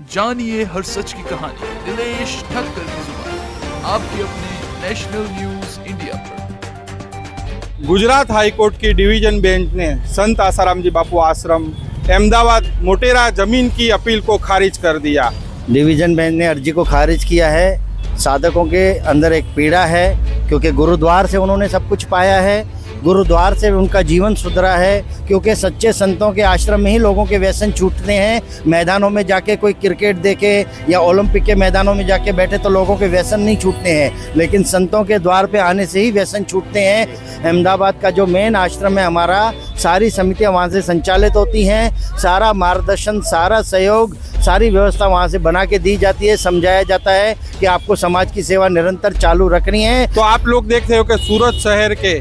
जानिए हर सच की कहानी दिनेश ठक्कर की जुबान आपके अपने नेशनल न्यूज इंडिया पर। गुजरात हाईकोर्ट की डिवीजन बेंच ने संत आसाराम जी बापू आश्रम अहमदाबाद मोटेरा जमीन की अपील को खारिज कर दिया। डिवीजन बेंच ने अर्जी को खारिज किया है। साधकों के अंदर एक पीड़ा है क्योंकि गुरुद्वार से उन्होंने सब कुछ पाया है, गुरुद्वार से उनका जीवन सुधरा है, क्योंकि सच्चे संतों के आश्रम में ही लोगों के व्यसन छूटते हैं। मैदानों में जाके कोई क्रिकेट देखे या ओलंपिक के मैदानों में जाके बैठे तो लोगों के व्यसन नहीं छूटते हैं, लेकिन संतों के द्वार पे आने से ही व्यसन छूटते हैं। अहमदाबाद का जो मेन आश्रम है हमारा, सारी समितियां वहाँ से संचालित होती हैं, सारा मार्गदर्शन, सारा सहयोग, सारी व्यवस्था वहाँ से बना के दी जाती है। समझाया जाता है कि आपको समाज की सेवा निरंतर चालू रखनी है। तो आप लोग देख रहे हो कि सूरत शहर के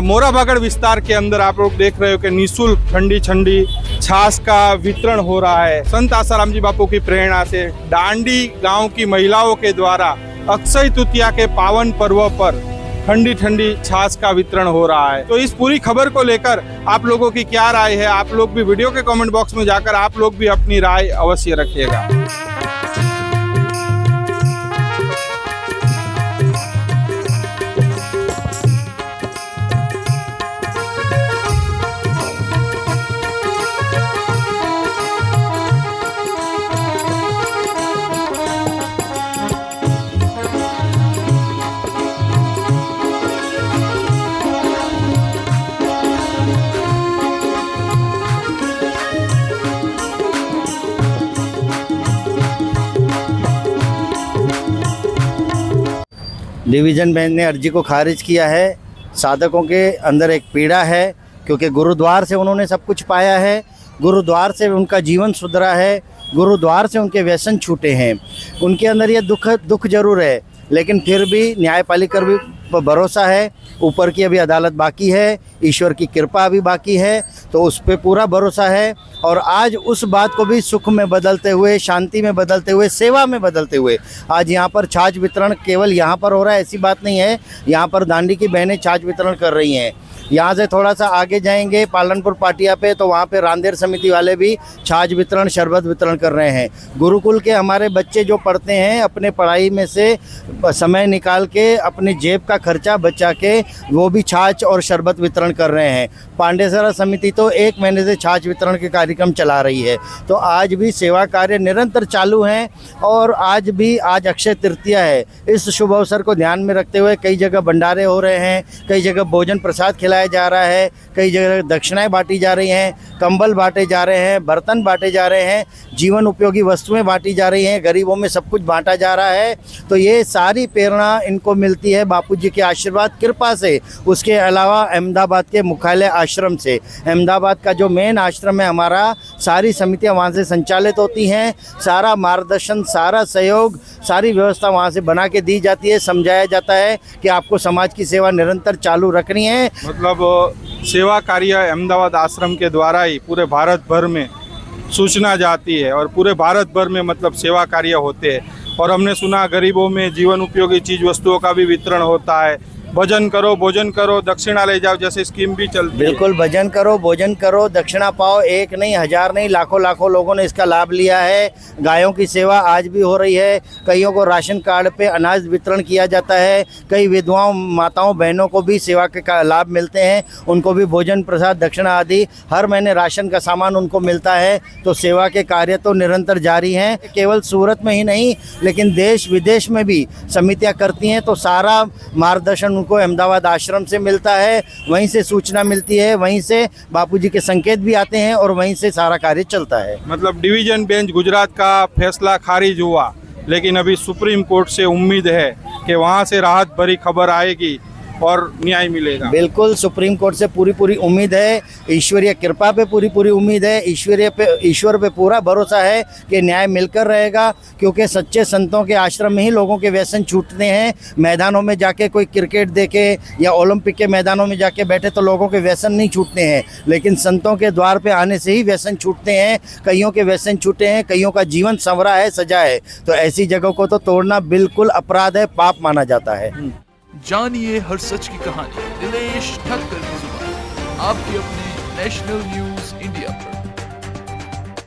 मोराबागड़ विस्तार के अंदर आप लोग देख रहे हो कि निःशुल्क ठंडी ठंडी छाछ का वितरण हो रहा है। संत आसाराम जी बापू की प्रेरणा से डांडी गांव की महिलाओं के द्वारा अक्षय तृतीया के पावन पर्व पर ठंडी ठंडी छाछ का वितरण हो रहा है। तो इस पूरी खबर को लेकर आप लोगों की क्या राय है, आप लोग भी वीडियो के कमेंट बॉक्स में जाकर आप लोग भी अपनी राय अवश्य रखिएगा। डिवीज़न बेंच ने अर्जी को खारिज किया है। साधकों के अंदर एक पीड़ा है क्योंकि गुरुद्वार से उन्होंने सब कुछ पाया है, गुरुद्वार से उनका जीवन सुधरा है, गुरुद्वार से उनके व्यसन छूटे हैं। उनके अंदर ये दुख जरूर है, लेकिन फिर भी न्यायपालिका भी भरोसा है। ऊपर की अभी अदालत बाकी है, ईश्वर की कृपा भी बाकी है, तो उस पर पूरा भरोसा है। और आज उस बात को भी सुख में बदलते हुए, शांति में बदलते हुए, सेवा में बदलते हुए आज यहाँ पर छाछ वितरण केवल यहाँ पर हो रहा है ऐसी बात नहीं है। यहाँ पर दांडी की बहनें छाछ वितरण कर रही हैं। यहाँ से थोड़ा सा आगे जाएंगे पालनपुर पाटिया पे, तो वहाँ पे रांदेर समिति वाले भी छाछ वितरण, शरबत वितरण कर रहे हैं। गुरुकुल के हमारे बच्चे जो पढ़ते हैं, अपने पढ़ाई में से समय निकाल के अपने जेब का खर्चा बचा के वो भी छाछ और शरबत वितरण कर रहे हैं। पांडेसरा समिति तो 1 महीने से छाछ वितरण के कार्यक्रम चला रही है। तो आज भी सेवा कार्य निरंतर चालू हैं। और आज अक्षय तृतीया है। इस शुभ अवसर को ध्यान में रखते हुए कई जगह भंडारे हो रहे हैं, कई जगह भोजन प्रसाद खिलाया जा रहा है, कई जगह दक्षिणाएं बांटी जा रही हैं, कंबल बांटे जा रहे हैं, बर्तन बांटे जा रहे हैं, जीवन उपयोगी वस्तुएं बांटी जा रही हैं, गरीबों में सब कुछ बांटा जा रहा है। तो ये सारी प्रेरणा इनको मिलती है बापू जी के आशीर्वाद कृपा से। उसके अलावा अहमदाबाद के मुख्यालय आश्रम से, अहमदाबाद का जो मेन आश्रम है हमारा, सारी समितियां वहाँ से संचालित होती हैं, सारा मार्गदर्शन, सारा सहयोग, सारी व्यवस्था वहाँ से बना के दी जाती है। समझाया जाता है कि आपको समाज की सेवा निरंतर चालू रखनी है। मतलब सेवा कार्य अहमदाबाद आश्रम के द्वारा ही पूरे भारत भर में सूचना जाती है और पूरे भारत भर में मतलब सेवा कार्य होते हैं। और हमने सुना गरीबों में जीवन उपयोगी चीज वस्तुओं का भी वितरण होता है। भजन करो, भोजन करो, दक्षिणा ले जाओ जैसे स्कीम भी चलती है। बिल्कुल, भजन करो, भोजन करो, दक्षिणा पाओ। 1 नहीं, 1000 नहीं, लाखों लोगों ने इसका लाभ लिया है। गायों की सेवा आज भी हो रही है। कईयों को राशन कार्ड पे अनाज वितरण किया जाता है। कई विधवाओं, माताओं, बहनों को भी सेवा के लाभ मिलते हैं। उनको भी भोजन प्रसाद, दक्षिणा आदि हर महीने राशन का सामान उनको मिलता है। तो सेवा के कार्य तो निरंतर जारी हैं। केवल सूरत में ही नहीं, लेकिन देश विदेश में भी समितियाँ करती हैं। तो सारा मार्गदर्शन को अहमदाबाद आश्रम से मिलता है, वहीं से सूचना मिलती है, वहीं से बापूजी के संकेत भी आते हैं और वहीं से सारा कार्य चलता है। मतलब डिवीजन बेंच गुजरात का फैसला खारिज हुआ, लेकिन अभी सुप्रीम कोर्ट से उम्मीद है कि वहां से राहत भरी खबर आएगी और न्याय मिलेगा। बिल्कुल, सुप्रीम कोर्ट से पूरी उम्मीद है, ईश्वरीय कृपा पे पूरी उम्मीद है, ईश्वर पे पूरा भरोसा है कि न्याय मिलकर रहेगा। क्योंकि सच्चे संतों के आश्रम में ही लोगों के व्यसन छूटते हैं। मैदानों में जाके कोई क्रिकेट देखे या ओलंपिक के मैदानों में जाके बैठे तो लोगों के व्यसन नहीं छूटते हैं, लेकिन संतों के द्वार पे आने से ही व्यसन छूटते हैं। कईयों के व्यसन छूटे हैं, कईयों का जीवन संवरा है, सजा है। तो ऐसी जगह को तो तोड़ना बिल्कुल अपराध है, पाप माना जाता है। जानिए हर सच की कहानी दिनेश ठक्कर की जुबान आपके अपने नेशनल न्यूज